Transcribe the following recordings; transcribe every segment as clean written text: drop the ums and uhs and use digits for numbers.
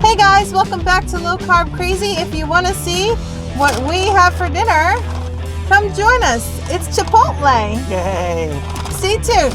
Hey guys, welcome back to Low Carb Crazy. If you want to see what we have for dinner, come join us. It's Chipotle. Yay! Stay tuned.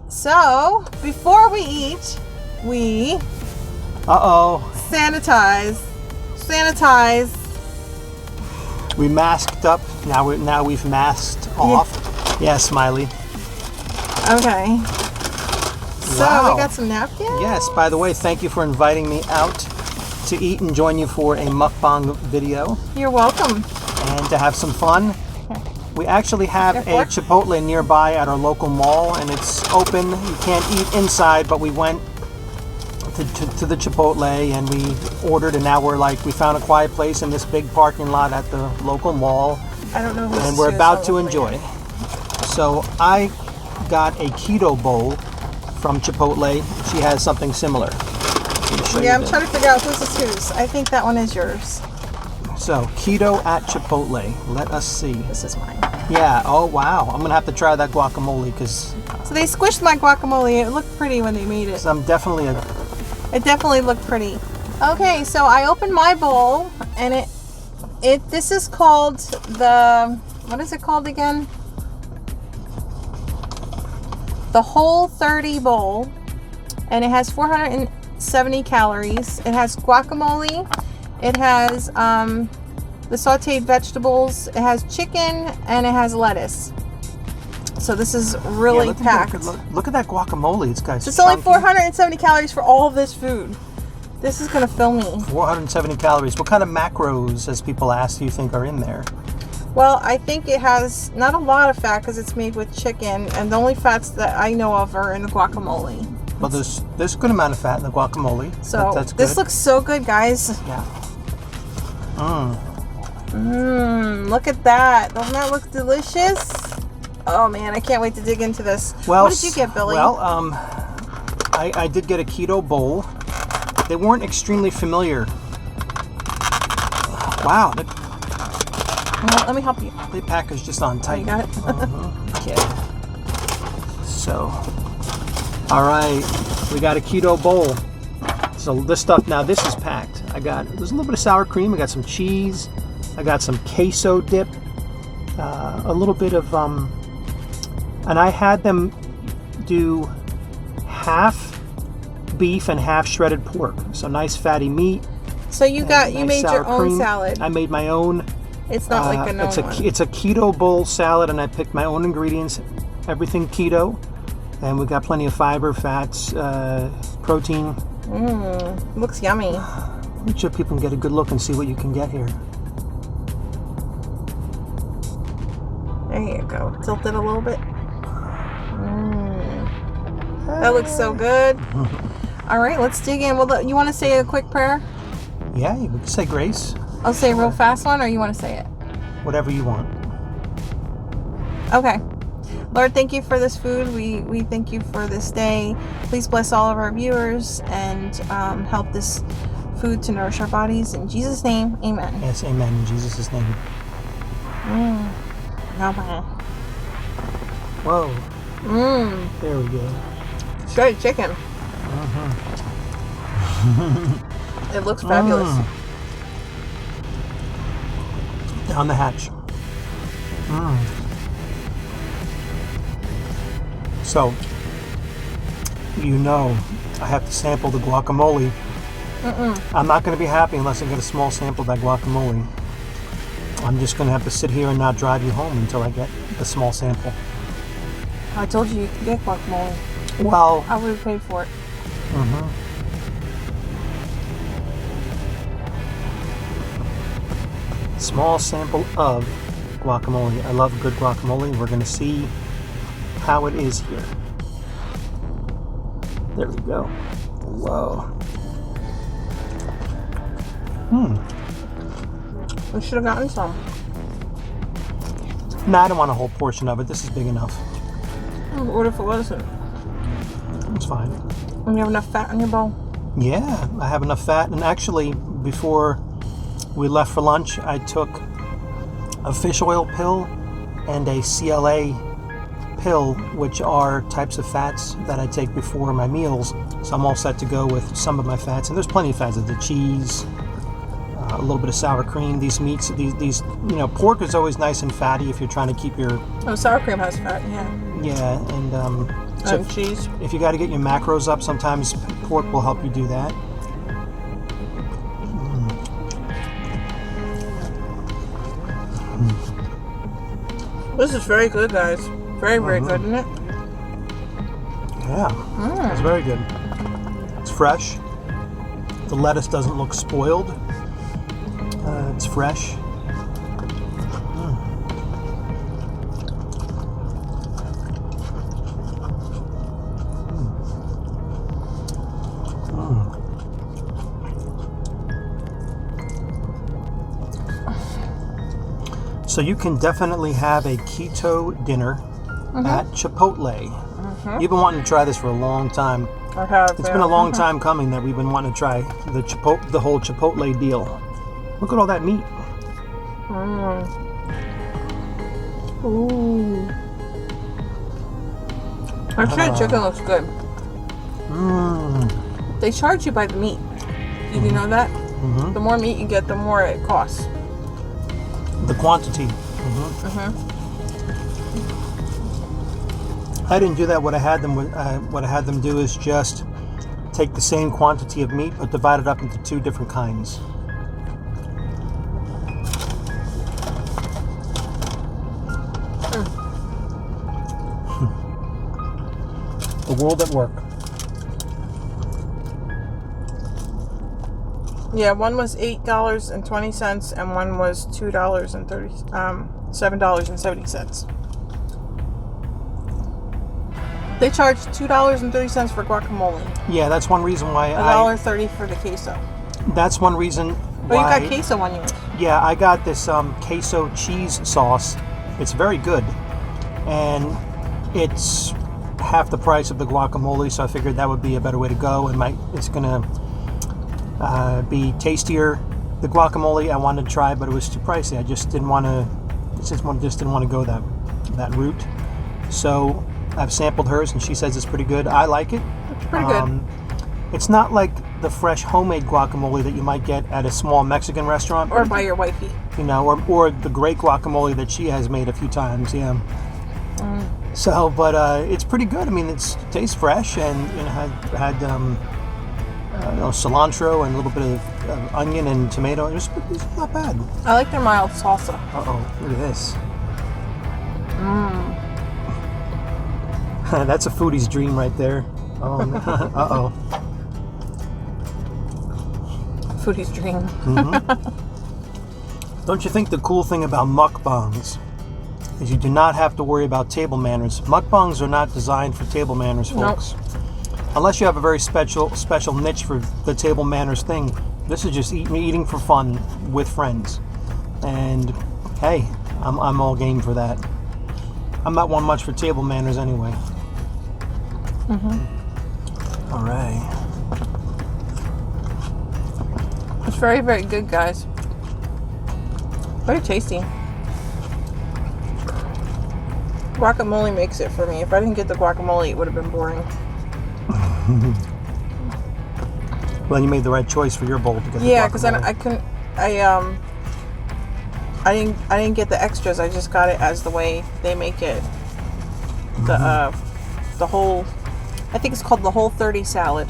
So, before we eat, we sanitize. We masked up. Now we've masked off. Yeah, Smiley. Okay. So, Wow. we got some napkins? Yes, by the way, thank you for inviting me out to eat and join you for a mukbang video You're welcome. and to have some fun. We actually have a Chipotle nearby at our local mall, and it's open. You can't eat inside, but we went to the Chipotle and we ordered, and now we found a quiet place in this big parking lot at the local mall. I don't know who and we're about to enjoy. So I got a keto bowl from Chipotle. She has something similar. Yeah, I'm trying to figure out whose is whose. I think that one is yours. So, keto at Chipotle. Let us see. This is mine. Yeah. Oh, wow. I'm going to have to try that guacamole because... So they squished my guacamole. It looked pretty when they made it. I'm definitely It definitely looked pretty. Okay, so I opened my bowl, and this is called what is it called again? The Whole30 bowl, and it has 470 calories. It has guacamole. It has the sauteed vegetables. It has chicken, and it has lettuce. So this is really packed. Look at that guacamole. It's only 470 calories for all of this food. This is going to fill me. 470 calories. What kind of macros, as people ask, do you think are in there? Well, I think it has not a lot of fat because it's made with chicken, and the only fats that I know of are in the guacamole. Well, there's a good amount of fat in the guacamole. So that's good. This looks so good, guys. Yeah. Look at that. Doesn't that look delicious? Oh man, I can't wait to dig into this. Well, what did you get, Billy? Well, I did get a keto bowl. They weren't extremely familiar. Wow. Well, let me help you. They packaged just on tight. You got it? Okay. So, all right, we got a keto bowl. So this stuff, now this is packed. There's a little bit of sour cream. I got some cheese. I got some queso dip. A little bit of, and I had them do half beef and half shredded pork. So nice fatty meat. So you made your own salad. I made my own. It's not like a normal one. It's a keto bowl salad, and I picked my own ingredients, everything keto, and we got plenty of fiber, fats, protein. Looks yummy. Make sure people can get a good look and see what you can get here. There you go. Tilt it a little bit. That looks so good. All right, let's dig in. Well, you want to say a quick prayer? Yeah, you can say grace. I'll say a real fast one, or you want to say it? Whatever you want. Okay. Lord, thank you for this food. We thank you for this day. Please bless all of our viewers and help this food to nourish our bodies. In Jesus' name, amen. Yes, amen. In Jesus' name. Whoa. There we go. Shredded chicken. It looks fabulous. Down the hatch. So, I have to sample the guacamole. I'm not going to be happy unless I get a small sample of that guacamole. I'm just going to have to sit here and not drive you home until I get a small sample. I told you could get guacamole. Well, I would have paid for it. Small sample of guacamole. I love good guacamole. We're going to see how it is here. There we go. Whoa. We should have gotten some. Nah, I don't want a whole portion of it. This is big enough. What if it wasn't? It's fine. And you have enough fat in your bowl? Yeah, I have enough fat. And actually, before we left for lunch, I took a fish oil pill and a CLA pill, which are types of fats that I take before my meals. So I'm all set to go with some of my fats. And there's plenty of fats. The cheese, a little bit of sour cream. These meats, these pork is always nice and fatty if you're trying to keep your... Oh, sour cream has fat, yeah. Yeah, and cheese. If you got to get your macros up, sometimes pork will help you do that. This is very good, guys. Very, very good, isn't it? Yeah, it's very good. It's fresh. The lettuce doesn't look spoiled. It's fresh. So you can definitely have a keto dinner at Chipotle. You've been wanting to try this for a long time. I have. It's been a long time coming that we've been wanting to try the whole Chipotle deal. Look at all that meat. Ooh. Actually, the chicken looks good. They charge you by the meat. Did you know that? The more meat you get, the more it costs. The quantity. I didn't do that. What I had them do is just take the same quantity of meat but divide it up into two different kinds. The world at work. Yeah, one was $8.20 and one was $7.70. They charge $2.30 for guacamole. Yeah, that's one reason why $1.30 for the queso. That's one reason why. Oh, you got queso on yours. Yeah, I got this queso cheese sauce. It's very good, and it's half the price of the guacamole. So I figured that would be a better way to go, and it's gonna be tastier. The guacamole I wanted to try, but it was too pricey. I just didn't want to. Just didn't want to go that route. So I've sampled hers, and she says it's pretty good. I like it. It's pretty good. It's not like the fresh homemade guacamole that you might get at a small Mexican restaurant, or by your wifey. Or the great guacamole that she has made a few times. Yeah. So, but it's pretty good. I mean, it tastes fresh, and had cilantro and a little bit of onion and tomato. It's not bad. I like their mild salsa. Look at this. That's a foodie's dream right there. Foodie's dream. Don't you think the cool thing about mukbangs is you do not have to worry about table manners? Mukbangs are not designed for table manners, folks. Nope. Unless you have a very special niche for the table manners thing. This is just eating for fun with friends. And hey, I'm all game for that. I'm not one much for table manners anyway. All right. It's very, very good, guys. Very tasty. Guacamole makes it for me. If I didn't get the guacamole, it would have been boring. Well, you made the right choice for your bowl to get the guacamole. Yeah, because I couldn't. I didn't get the extras. I just got it as the way they make it. The whole. I think it's called the Whole 30 salad.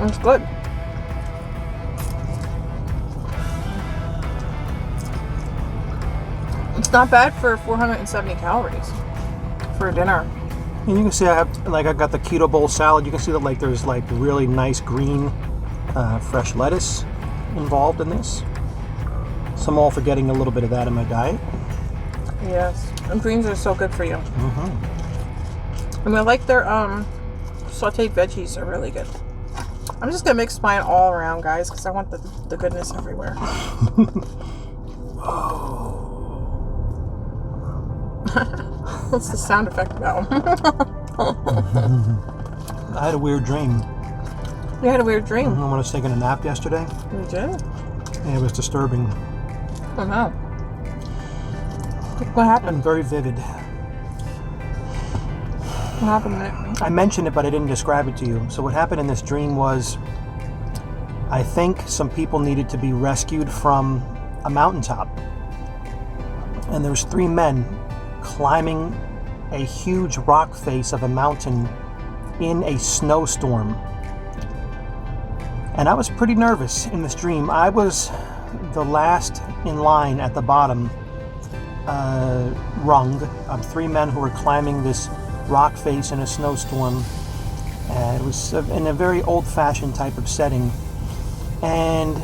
It's good. It's not bad for 470 calories for a dinner. And you can see I got the keto bowl salad. You can see that there's really nice green fresh lettuce involved in this. So I'm all for getting a little bit of that in my diet. Yes, and greens are so good for you. Mm-hmm. And I like their sauteed veggies are really good. I'm just gonna mix mine all around, guys, because I want the goodness everywhere. What's the sound effect about? I had a weird dream. You had a weird dream. When I was taking a nap yesterday. You did? And it was disturbing. Oh no. What happened? And very vivid. What happened in it? I mentioned it, but I didn't describe it to you. So what happened in this dream was, I think some people needed to be rescued from a mountaintop. And there was 3 men climbing a huge rock face of a mountain in a snowstorm. And I was pretty nervous in this dream. I was the last in line at the bottom rung of 3 men who were climbing this rock face in a snowstorm. It was in a very old-fashioned type of setting. And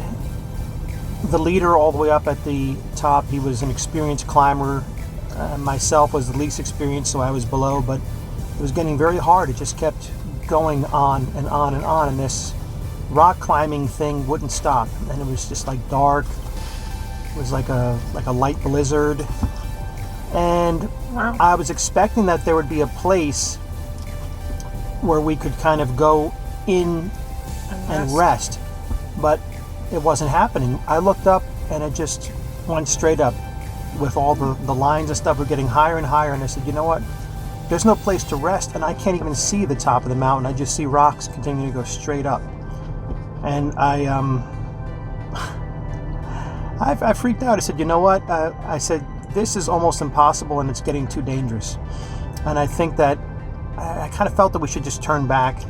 the leader all the way up at the top, he was an experienced climber. Myself was the least experienced, so I was below, but it was getting very hard. It just kept going on and on and on, and this rock climbing thing wouldn't stop. And it was just like dark. It was like a light blizzard. And Wow. I was expecting that there would be a place where we could kind of go in and rest, but it wasn't happening. I looked up and it just went straight up with all the lines and stuff were getting higher and higher, and I said, you know what, there's no place to rest, and I can't even see the top of the mountain. I just see rocks continuing to go straight up. And I freaked out. I said, you know what, I said, this is almost impossible and it's getting too dangerous. And I think that I kind of felt that we should just turn back,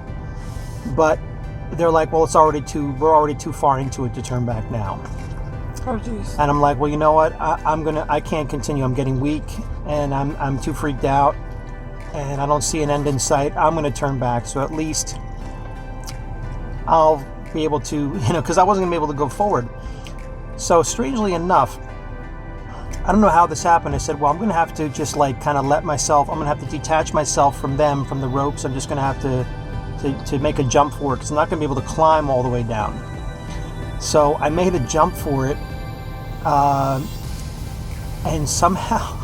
but they're like, well, we're already too far into it to turn back now. Oh jeez. And I'm like, well, you know what, I can't continue. I'm getting weak and I'm too freaked out and I don't see an end in sight. I'm gonna turn back, so at least I'll be able to, because I wasn't gonna be able to go forward. So strangely enough, I don't know how this happened. I said, well, I'm going to have to just like kind of I'm going to have to detach myself from them, from the ropes. I'm just going to have to make a jump for it because I'm not going to be able to climb all the way down. So I made a jump for it. And somehow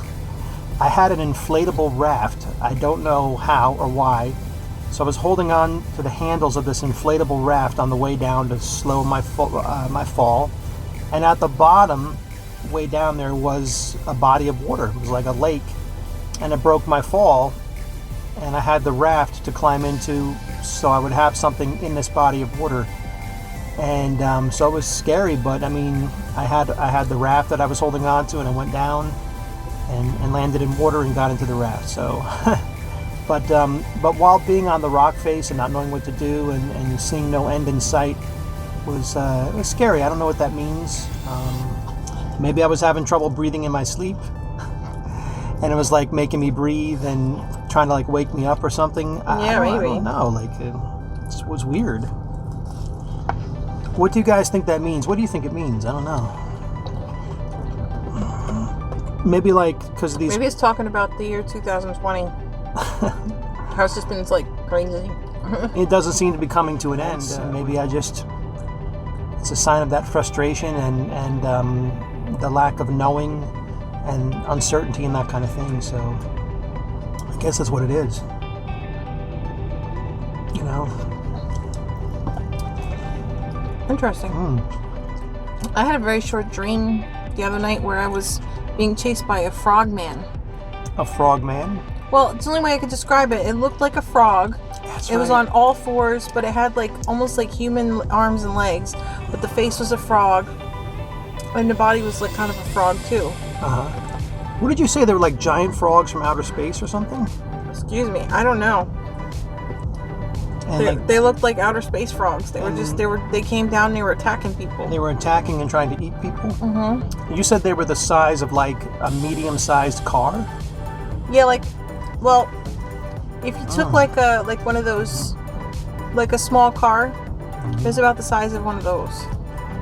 I had an inflatable raft. I don't know how or why. So I was holding on to the handles of this inflatable raft on the way down to slow my fall. And at the bottom, way down there, was a body of water. It was like a lake, and it broke my fall, and I had the raft to climb into so I would have something in this body of water. And so it was scary, but I mean, I had the raft that I was holding on to, and I went down and landed in water and got into the raft. So but while being on the rock face and not knowing what to do and seeing no end in sight, it was scary. I don't know what that means. Maybe I was having trouble breathing in my sleep, and it was like making me breathe and trying to like wake me up or something. Maybe. I don't know. Like it was weird. What do you guys think that means? What do you think it means? I don't know. Maybe like because these. Maybe it's talking about the year 2020. How it's just been like crazy. It doesn't seem to be coming to an end. Maybe it's a sign of that frustration and the lack of knowing and uncertainty and that kind of thing. So I guess that's what it is. Interesting. I had a very short dream the other night where I was being chased by a frog man. A frog man? Well, it's the only way I could describe it. It looked like a frog. It was on all fours, but it had like almost like human arms and legs, but the face was a frog, and the body was like kind of a frog too. What did you say? They were like giant frogs from outer space or something? Excuse me, I don't know. And They looked like outer space frogs. They came down and they were attacking people. They were attacking and trying to eat people? Mm-hmm. You said they were the size of like a medium-sized car? Yeah, if you took like one of those, like a small car, It's about the size of one of those.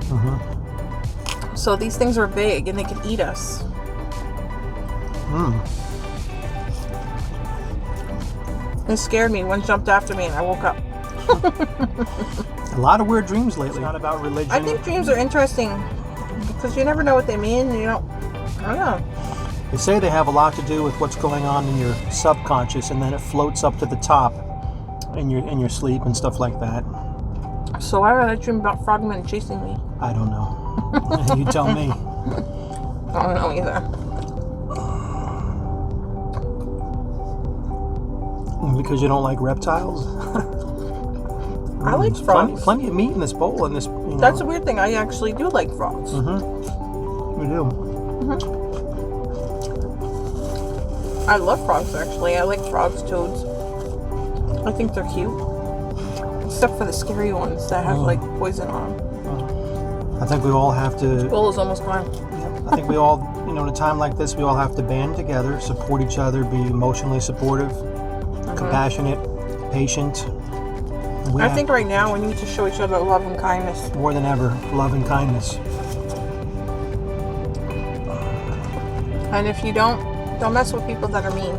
Mm-hmm. So these things are big and they can eat us. It scared me. One jumped after me and I woke up. A lot of weird dreams lately. It's not about religion. I think dreams are interesting because you never know what they mean. I don't know. They say they have a lot to do with what's going on in your subconscious, and then it floats up to the top in your sleep and stuff like that. So why would I dream about frogmen chasing me? I don't know. You tell me. I don't know either. Because you don't like reptiles? I like frogs. Plenty of meat in this bowl. In this, That's a weird thing. I actually do like frogs. We do. I love frogs, actually. I like frogs, toads. I think they're cute. Except for the scary ones that have, like, poison on them. I think we all have to... Bowl is almost gone. I think we all, in a time like this, we all have to band together, support each other, be emotionally supportive, compassionate, patient. I think right now we need to show each other love and kindness. More than ever, love and kindness. And if you don't mess with people that are mean.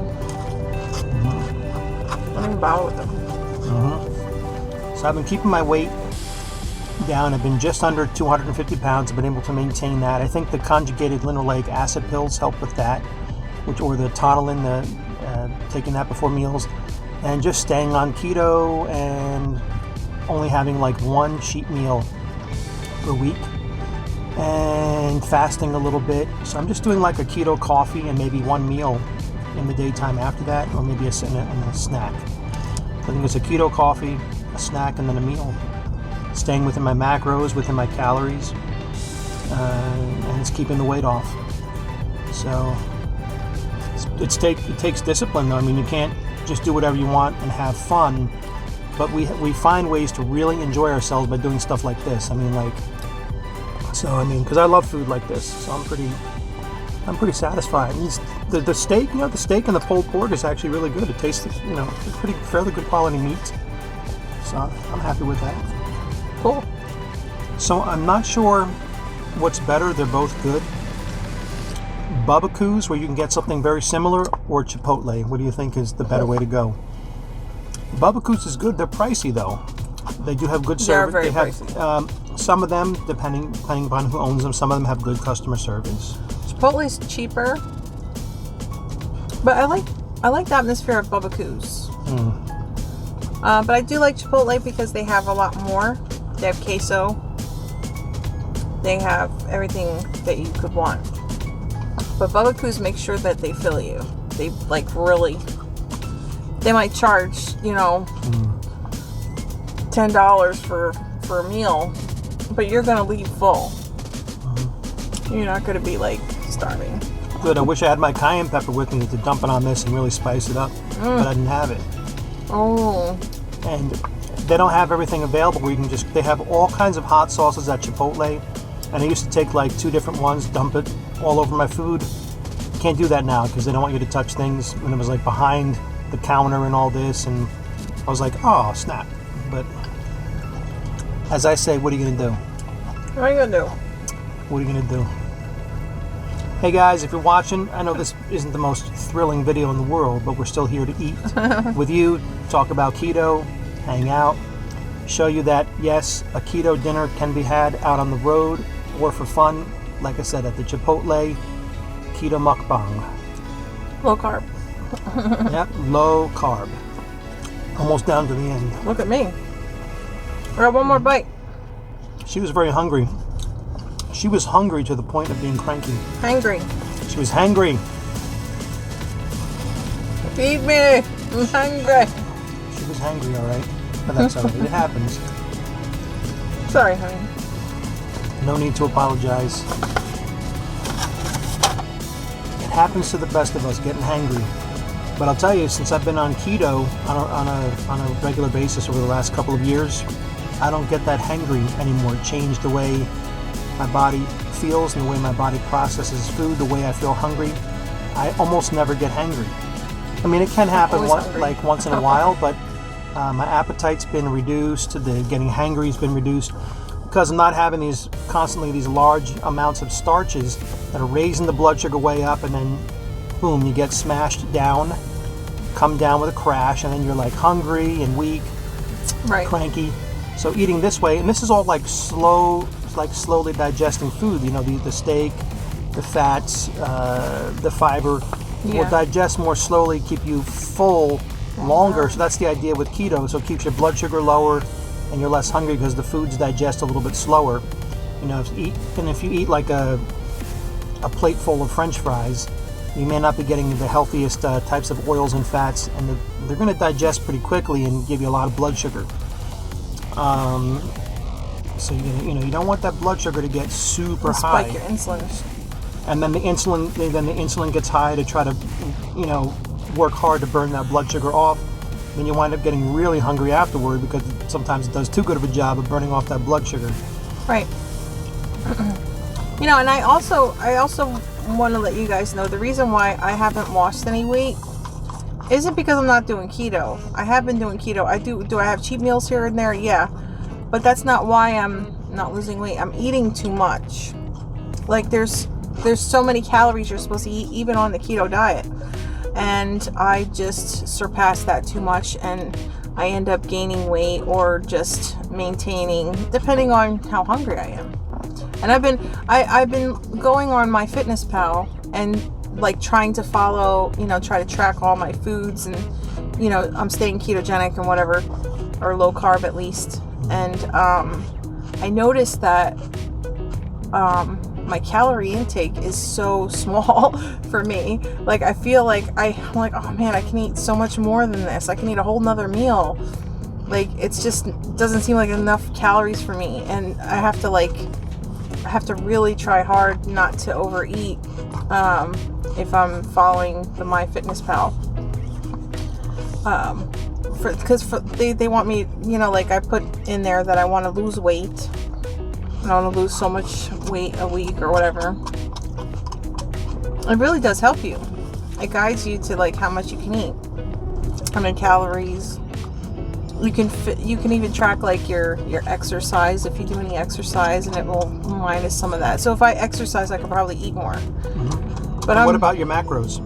Don't even bother with them. So I've been keeping my weight down. I've been just under 250 pounds. I've been able to maintain that. I think the conjugated linoleic acid pills help with that, or the Tonalin, taking that before meals, and just staying on keto and only having like one cheat meal per week and fasting a little bit. So I'm just doing like a keto coffee and maybe one meal in the daytime after that, or maybe a snack. I think it's a keto coffee, a snack, and then a meal. Staying within my macros, within my calories, and it's keeping the weight off. So it takes discipline, though. I mean, you can't just do whatever you want and have fun, but we find ways to really enjoy ourselves by doing stuff like this. I mean, because I love food like this, so I'm pretty satisfied. The steak, the steak and the pulled pork is actually really good. It tastes, fairly good quality meat. So I'm happy with that. Cool. So I'm not sure what's better. They're both good. Barbecues, where you can get something very similar, or Chipotle. What do you think is the better way to go? Barbecues is good. They're pricey though. They do have good service. They're very pricey. Some of them, depending upon who owns them, some of them have good customer service. Chipotle's cheaper, but I like the atmosphere of barbecues. But I do like Chipotle because they have a lot more. They have queso. They have everything that you could want. But barbecues make sure that they fill you. They really. They might charge $10 for a meal, but you're gonna leave full. You're not gonna be starving. Good. I wish I had my cayenne pepper with me to dump it on this and really spice it up, but I didn't have it. Oh. And they don't have everything available where you can they have all kinds of hot sauces at Chipotle, and I used to take 2 different ones, dump it all over my food. Can't do that now because they don't want you to touch things when it was behind the counter and all this, and I was like, oh snap. But as I say, what are you gonna do? What are you gonna do? What are you gonna do? Hey guys, if you're watching, I know this isn't the most thrilling video in the world, but we're still here to eat with you, talk about keto, hang out, show you that yes, a keto dinner can be had out on the road or for fun, like I said, at the Chipotle keto mukbang. Low carb. Yep, low carb. Almost down to the end. Look at me. I got one more bite. She was very hungry. She was hungry to the point of being cranky. Hangry. She was hangry. Feed me. I'm hungry. She was hangry, all right. But that's all right. It happens. Sorry, honey. No need to apologize. It happens to the best of us, getting hangry. But I'll tell you, since I've been on keto on a regular basis over the last couple of years, I don't get that hangry anymore. It changed the way my body feels and the way my body processes food, the way I feel hungry. I almost never get hangry. I mean, it can happen once in a while, but My appetite's been reduced. The getting hangry's been reduced because I'm not having constantly these large amounts of starches that are raising the blood sugar way up, and then boom, you get smashed down, come down with a crash, and then you're like hungry and weak, right, cranky. So eating this way, and this is all like slowly digesting food. You know, the steak, the fats, the fiber will digest more slowly, keep you full longer. So that's the idea with keto. So it keeps your blood sugar lower, and you're less hungry because the foods digest a little bit slower. You know, if you eat like a plate full of French fries, you may not be getting the healthiest types of oils and fats, and they're going to digest pretty quickly and give you a lot of blood sugar. So you don't want that blood sugar to get super high. Spike your insulin. And then the insulin gets high to try to, work hard to burn that blood sugar off. Then you wind up getting really hungry afterward because sometimes it does too good of a job of burning off that blood sugar. Right. And I also want to let you guys know the reason why I haven't lost any weight isn't because I'm not doing keto. I have been doing keto. Do I have cheat meals here and there? Yeah. But that's not why I'm not losing weight. I'm eating too much. Like there's so many calories you're supposed to eat even on the keto diet. And I just surpass that too much, and I end up gaining weight or just maintaining, depending on how hungry I am. And I've been going on MyFitnessPal and like trying to follow, try to track all my foods, and I'm staying ketogenic and whatever, or low carb at least. And I noticed that my calorie intake is so small for me. Like I feel like I'm like, oh man, I can eat so much more than this. I can eat a whole nother meal. Like it's just doesn't seem like enough calories for me, and I have to really try hard not to overeat if I'm following the MyFitnessPal. Because they want me, like I put in there that I want to lose weight. I want to lose so much weight a week or whatever. It really does help you. It guides you to like how much you can eat, how many calories. You can even track like your exercise if you do any exercise, and it will minus some of that. So if I exercise, I could probably eat more. Mm-hmm. But what about your macros?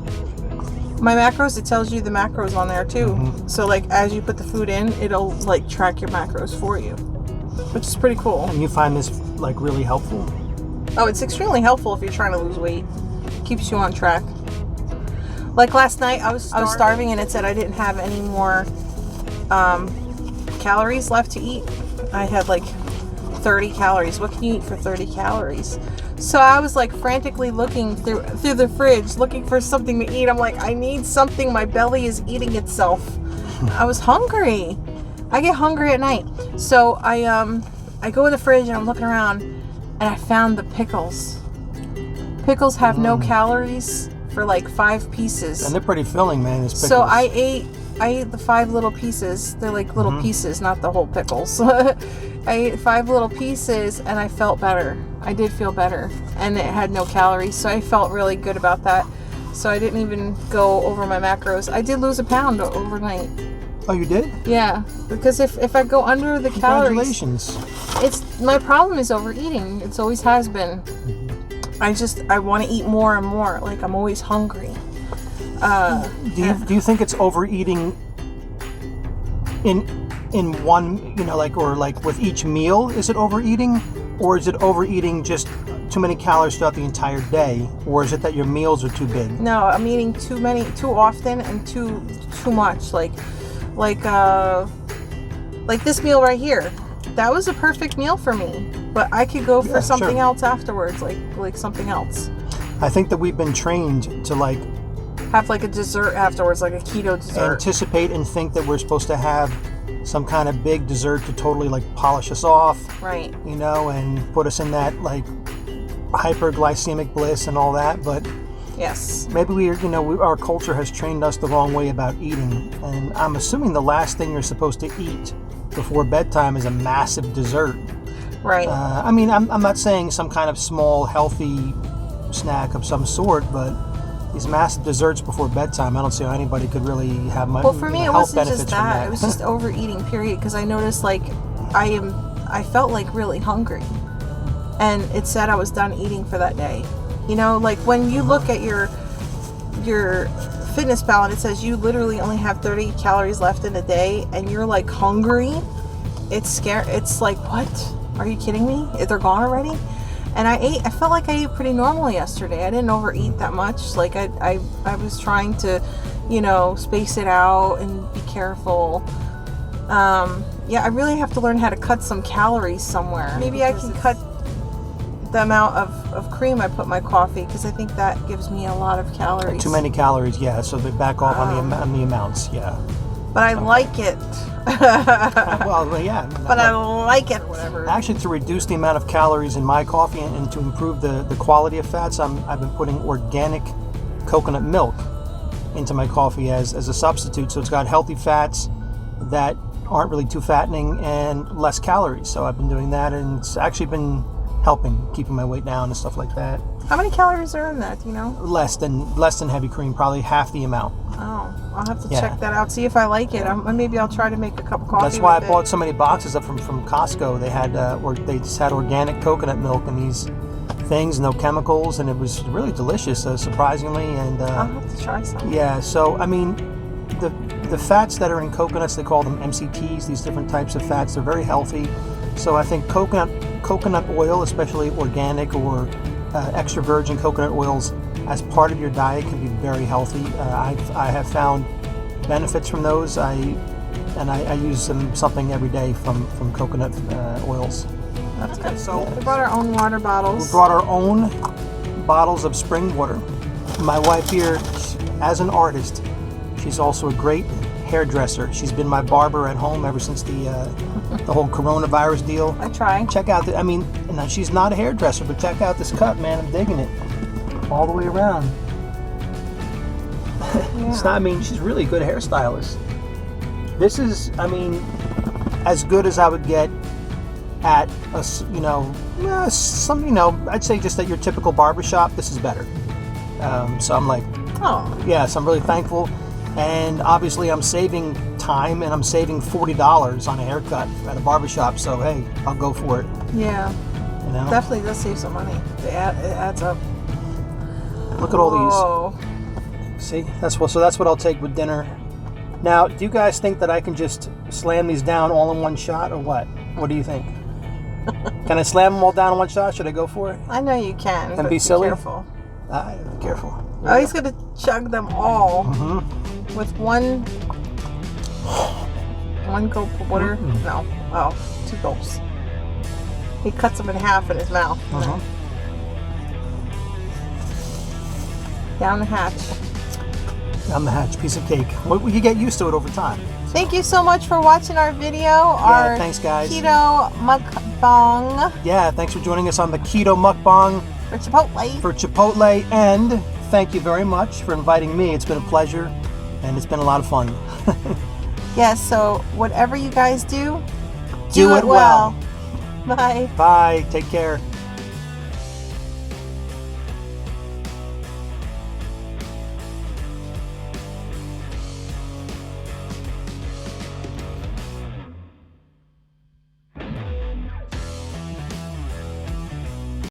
My macros, it tells you the macros on there too. Mm-hmm. So like as you put the food in, it'll like track your macros for you, which is pretty cool. And you find this like really helpful? Oh, it's extremely helpful if you're trying to lose weight. It keeps you on track. Like last night, I was starving, and it said I didn't have any more calories left to eat. I had like 30 calories. What can you eat for 30 calories? So I was like frantically looking through the fridge, looking for something to eat. I'm like, I need something. My belly is eating itself. I was hungry. I get hungry at night. So I go in the fridge and I'm looking around, and I found the pickles. Pickles have no calories for like 5 pieces. And they're pretty filling, man, these pickles. So I ate the 5 little pieces. They're like little pieces, not the whole pickles. I ate 5 little pieces, and I felt better. I did feel better, and it had no calories, so I felt really good about that. So I didn't even go over my macros. I did lose a pound overnight. Oh, you did? Yeah, because if I go under the calories, congratulations. my problem is overeating. It's always has been. I want to eat more and more. Like I'm always hungry. Do you think it's overeating in one, or with each meal? Is it overeating, or is it overeating just too many calories throughout the entire day, or is it that your meals are too big? No, I'm eating too often and too much. Like this meal right here. That was a perfect meal for me, but I could go for something else afterwards, like something else. I think that we've been trained to have like a dessert afterwards, like a keto dessert. Anticipate and think that we're supposed to have some kind of big dessert to totally polish us off, right? And put us in that hyperglycemic bliss and all that. But yes, maybe our culture has trained us the wrong way about eating, and I'm assuming the last thing you're supposed to eat before bedtime is a massive dessert, right? I'm not saying some kind of small healthy snack of some sort, but these massive desserts before bedtime. I don't see how anybody could really have much. Well, for me, it health wasn't benefits just from that. It was just overeating, period. Because I noticed, like, I felt like really hungry, and it said I was done eating for that day. You know, like when you look at your fitness pal and it says you literally only have 30 calories left in a day, and you're like hungry. It's scary. It's like, what? Are you kidding me? They're gone already? And I felt like I ate pretty normal yesterday. I didn't overeat that much. Like I was trying to, you know, space it out and be careful. Yeah, I really have to learn how to cut some calories somewhere. Maybe I can cut the amount of cream I put in my coffee, because I think that gives me a lot of calories. Too many calories, yeah. So they back off on the amounts, yeah. But I like it. Well, yeah. But I like it, whatever. Actually, to reduce the amount of calories in my coffee and to improve the quality of fats, I've been putting organic coconut milk into my coffee as a substitute. So it's got healthy fats that aren't really too fattening and less calories. So I've been doing that, and it's actually been helping keeping my weight down and stuff like that. How many calories are in that, do you know? Less than heavy cream, probably half the amount. Oh, I'll have to check that out, see if I like it. Maybe I'll try to make a cup of coffee. That's why I with bought so many boxes up from Costco. They had they just had organic coconut milk and these things, no chemicals, and it was really delicious, surprisingly. And I'll have to try some. Yeah, so I mean, the fats that are in coconuts, they call them MCTs. These different types of fats, they're very healthy. So I think coconut oil, especially organic or extra virgin coconut oils, as part of your diet can be very healthy. I have found benefits from those. I use something every day from coconut oils. That's good. So we brought our own water bottles. We brought our own bottles of spring water. My wife here, as an artist, she's also a great hairdresser. She's been my barber at home ever since the whole coronavirus deal. I try. Check out now she's not a hairdresser, but check out this cut, man. I'm digging it all the way around. Yeah. It's not, I mean, she's really a good hairstylist. This is, I mean, as good as I would get at a, I'd say just at your typical barbershop. This is better. So I'm like, oh yes, I'm really thankful. And obviously I'm saving time, and I'm saving $40 on a haircut at a barbershop. So hey, I'll go for it. yeah, You know? definitely does save some money. It adds up. Look at all Whoa. these. See, that's what I'll take with dinner. Now, do you guys think that I can just slam these down all in one shot, or what? What do you think? Can I slam them all down in one shot? Should I go for it? I know you can. And but be silly? Careful. Be careful. Oh, he's gonna chug them all with one gulp of water. No, 2 gulps. He cuts them in half in his mouth. Down the hatch. Down the hatch, piece of cake. Well, you get used to it over time. Thank you so much for watching our video. Thanks, guys. Keto mukbang Yeah, thanks for joining us on the Keto Mukbang for Chipotle. for Chipotle, and thank you very much for inviting me. It's been a pleasure, and it's been a lot of fun. Yes, so whatever you guys do Do it well. Bye. Bye. Take care.